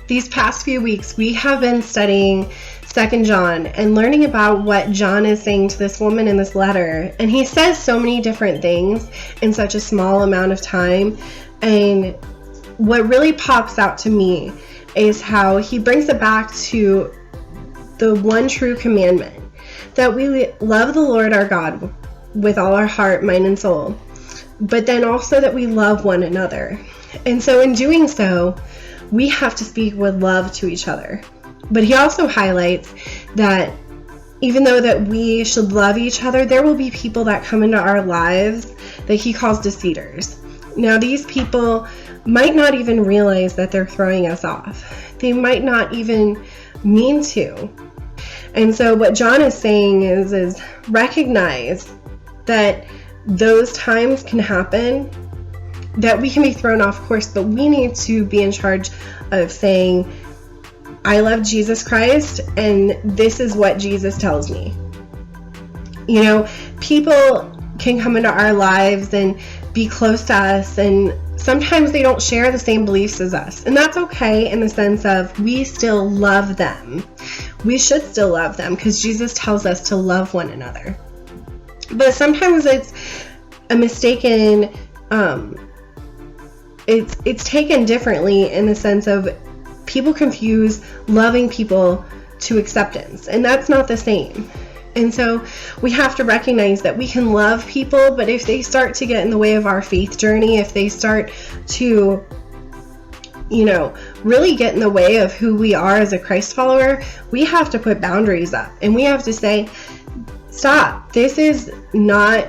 These past few weeks, we have been studying 2 John and learning about what John is saying to this woman in this letter. And he says so many different things in such a small amount of time. And what really pops out to me is how he brings it back to the one true commandment, that we love the Lord our God with all our heart, mind, and soul, but then also that we love one another. And so in doing so, we have to speak with love to each other. But he also highlights that even though that we should love each other, there will be people that come into our lives that he calls deceivers. Now, these people might not even realize that they're throwing us off. They might not even mean to. And so what John is saying is recognize that those times can happen, that we can be thrown off course, but we need to be in charge of saying, I love Jesus Christ, and this is what Jesus tells me. You know, people can come into our lives and be close to us, and sometimes they don't share the same beliefs as us. And that's okay in the sense of we still love them. We should still love them because Jesus tells us to love one another. But sometimes it's a mistaken, it's taken differently in the sense of people confuse loving people to acceptance, and that's not the same. And so we have to recognize that we can love people, but if they start to get in the way of our faith journey, if they start to, really get in the way of who we are as a Christ follower, we have to put boundaries up, and we have to say, stop, this is not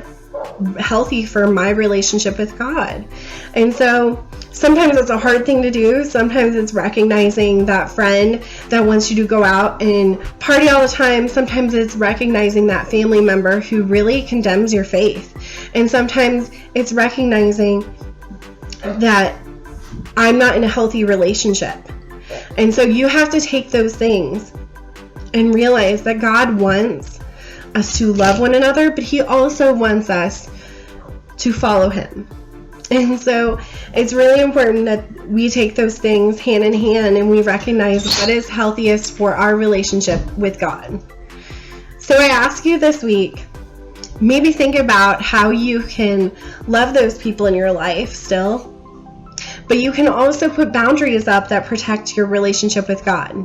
healthy for my relationship with God. And so sometimes it's a hard thing to do. Sometimes it's recognizing that friend that wants you to go out and party all the time. Sometimes it's recognizing that family member who really condemns your faith. And sometimes it's recognizing that I'm not in a healthy relationship. And so you have to take those things and realize that God wants us to love one another, but he also wants us to follow him. And so it's really important that we take those things hand in hand and we recognize what is healthiest for our relationship with God. So I ask you this week, maybe think about how you can love those people in your life still, but you can also put boundaries up that protect your relationship with God.